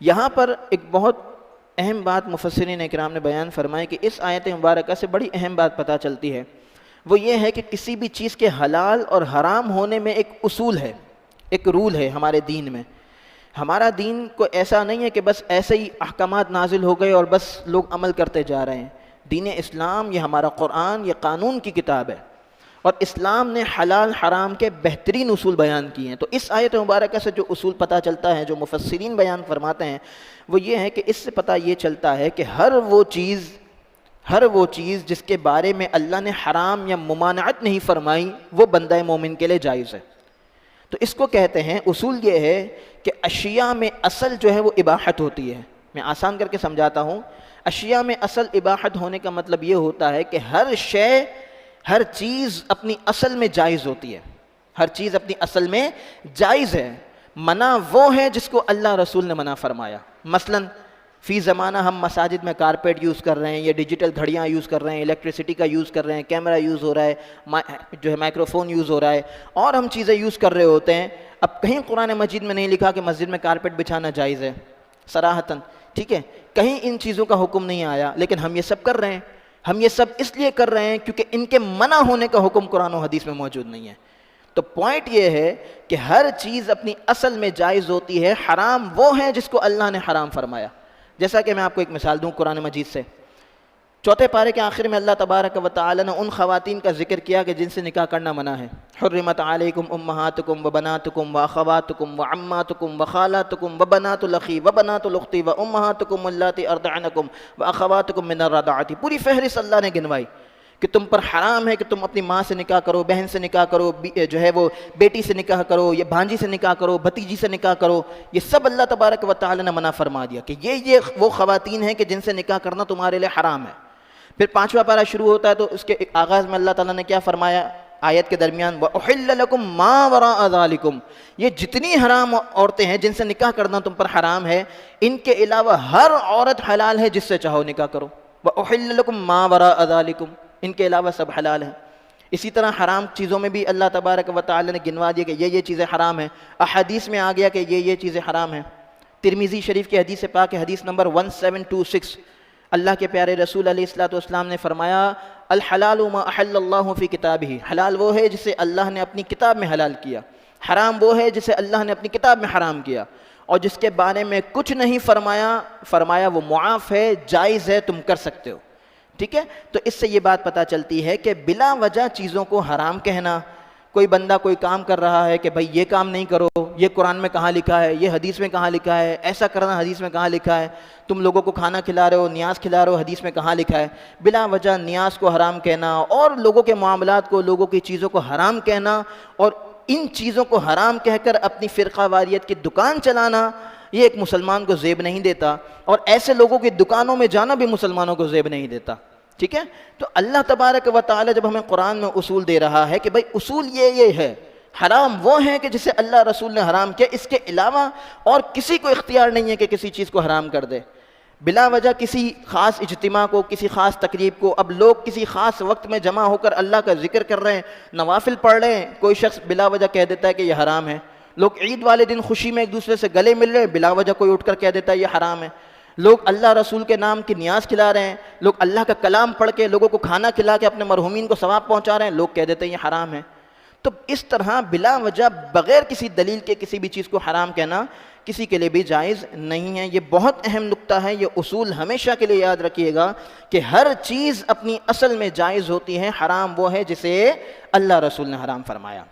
یہاں پر ایک بہت اہم بات مفسرین اکرام نے بیان فرمائی کہ اس آیت مبارکہ سے بڑی اہم بات پتہ چلتی ہے، وہ یہ ہے کہ کسی بھی چیز کے حلال اور حرام ہونے میں ایک اصول ہے، ایک رول ہے ہمارے دین میں۔ ہمارا دین کو ایسا نہیں ہے کہ بس ایسے ہی احکامات نازل ہو گئے اور بس لوگ عمل کرتے جا رہے ہیں۔ دین اسلام، یہ ہمارا قرآن، یہ قانون کی کتاب ہے، اور اسلام نے حلال حرام کے بہترین اصول بیان کیے ہیں۔ تو اس آیت مبارکہ سے جو اصول پتہ چلتا ہے، جو مفسرین بیان فرماتے ہیں، وہ یہ ہے کہ اس سے پتہ یہ چلتا ہے کہ ہر وہ چیز جس کے بارے میں اللہ نے حرام یا ممانعت نہیں فرمائی، وہ بندہ مومن کے لیے جائز ہے۔ تو اس کو کہتے ہیں، اصول یہ ہے کہ اشیاء میں اصل جو ہے وہ اباحت ہوتی ہے۔ میں آسان کر کے سمجھاتا ہوں، اشیاء میں اصل اباحت ہونے کا مطلب یہ ہوتا ہے کہ ہر چیز اپنی اصل میں جائز ہوتی ہے، ہر چیز اپنی اصل میں جائز ہے۔ منع وہ ہے جس کو اللہ رسول نے منع فرمایا۔ مثلا فی زمانہ ہم مساجد میں کارپیٹ یوز کر رہے ہیں، یا ڈیجیٹل گھڑیاں یوز کر رہے ہیں، الیکٹریسٹی کا یوز کر رہے ہیں، کیمرہ یوز ہو رہا ہے، جو ہے مائکروفون یوز ہو رہا ہے، اور ہم چیزیں یوز کر رہے ہوتے ہیں۔ اب کہیں قرآن مجید میں نہیں لکھا کہ مسجد میں کارپیٹ بچھانا جائز ہے صراحتاً، ٹھیک ہے، کہیں ان چیزوں کا حکم نہیں آیا، لیکن ہم یہ سب کر رہے ہیں۔ ہم یہ سب اس لیے کر رہے ہیں کیونکہ ان کے منع ہونے کا حکم قرآن و حدیث میں موجود نہیں ہے۔ تو پوائنٹ یہ ہے کہ ہر چیز اپنی اصل میں جائز ہوتی ہے، حرام وہ ہے جس کو اللہ نے حرام فرمایا۔ جیسا کہ میں آپ کو ایک مثال دوں قرآن مجید سے، چوتھے پارے کے آخر میں اللہ تبارک و تعالی نے ان خواتین کا ذکر کیا کہ جن سے نکاح کرنا منع ہے۔ حرمت علیکم امہاتکم وبناتکم واخواتکم وعماتکم وخالاتکم وبنات الاخی وبنات الاخت وامہاتکم اللاتی ارضعنکم واخواتکم من الرضاعۃ، پوری فہرست اللہ نے گنوائی کہ تم پر حرام ہے کہ تم اپنی ماں سے نکاح کرو، بہن سے نکاح کرو، جو ہے وہ بیٹی سے نکاح کرو، یا بھانجی سے نکاح کرو، بھتیجی سے نکاح کرو۔ یہ سب اللہ تبارک و تعالی نے منع فرما دیا کہ یہ وہ خواتین ہیں کہ جن سے نکاح کرنا تمہارے لیے حرام ہے۔ پھر پانچواں پارہ شروع ہوتا ہے تو اس کے آغاز میں اللہ تعالیٰ نے کیا فرمایا آیت کے درمیان؟ وَأُحِلَّ لَكُم مَّا وَرَاءَ ذَلِكُمْ، یہ جتنی حرام عورتیں ہیں جن سے نکاح کرنا تم پر حرام ہے، ان کے علاوہ ہر عورت حلال ہے جس سے چاہو نکاح کرو۔ وَأُحِلَّ لَكُم مَّا وَرَاءَ ذَلِكُمْ، ان کے علاوہ سب حلال ہیں۔ اسی طرح حرام چیزوں میں بھی اللہ تبارک و تعالی نے گنوا دیا کہ یہ چیزیں حرام ہیں، احادیث میں آ گیا کہ یہ چیزیں حرام ہیں۔ ترمذی شریف کی حدیث پاک حدیث نمبر 1726، اللہ کے پیارے رسول علیہ الصلوۃ والسلام نے فرمایا الحلال ما احل اللہ فی کتابہ، حلال وہ ہے جسے اللہ نے اپنی کتاب میں حلال کیا، حرام وہ ہے جسے اللہ نے اپنی کتاب میں حرام کیا، اور جس کے بارے میں کچھ نہیں فرمایا وہ معاف ہے، جائز ہے، تم کر سکتے ہو۔ ٹھیک ہے، تو اس سے یہ بات پتہ چلتی ہے کہ بلا وجہ چیزوں کو حرام کہنا، کوئی بندہ کوئی کام کر رہا ہے کہ بھائی یہ کام نہیں کرو، یہ قرآن میں کہاں لکھا ہے، یہ حدیث میں کہاں لکھا ہے، ایسا کرنا حدیث میں کہاں لکھا ہے، تم لوگوں کو کھانا کھلا رہے ہو، نیاز کھلا رہے ہو، حدیث میں کہاں لکھا ہے، بلا وجہ نیاز کو حرام کہنا اور لوگوں کے معاملات کو، لوگوں کی چیزوں کو حرام کہنا، اور ان چیزوں کو حرام کہہ کر اپنی فرقہ واریت کی دکان چلانا، یہ ایک مسلمان کو زیب نہیں دیتا، اور ایسے لوگوں کی دکانوں میں جانا بھی مسلمانوں کو زیب نہیں دیتا۔ ٹھیک ہے، تو اللہ تبارک و تعالی جب ہمیں قرآن میں اصول دے رہا ہے کہ بھائی اصول یہ ہے، حرام وہ ہے کہ جسے اللہ رسول نے حرام کیا، اس کے علاوہ اور کسی کو اختیار نہیں ہے کہ کسی چیز کو حرام کر دے۔ بلا وجہ کسی خاص اجتماع کو، کسی خاص تقریب کو، اب لوگ کسی خاص وقت میں جمع ہو کر اللہ کا ذکر کر رہے ہیں، نوافل پڑھ رہے ہیں، کوئی شخص بلا وجہ کہہ دیتا ہے کہ یہ حرام ہے۔ لوگ عید والے دن خوشی میں ایک دوسرے سے گلے مل رہے ہیں، بلا وجہ کوئی اٹھ کر کہہ دیتا ہے یہ حرام ہے۔ لوگ اللہ رسول کے نام کی نیاز کھلا رہے ہیں، لوگ اللہ کا کلام پڑھ کے لوگوں کو کھانا کھلا کے اپنے مرحومین کو ثواب پہنچا رہے ہیں، لوگ کہہ دیتے ہیں یہ حرام ہے۔ تو اس طرح بلا وجہ بغیر کسی دلیل کے کسی بھی چیز کو حرام کہنا کسی کے لیے بھی جائز نہیں ہے۔ یہ بہت اہم نکتہ ہے، یہ اصول ہمیشہ کے لیے یاد رکھیے گا کہ ہر چیز اپنی اصل میں جائز ہوتی ہے، حرام وہ ہے جسے اللہ رسول نے حرام فرمایا۔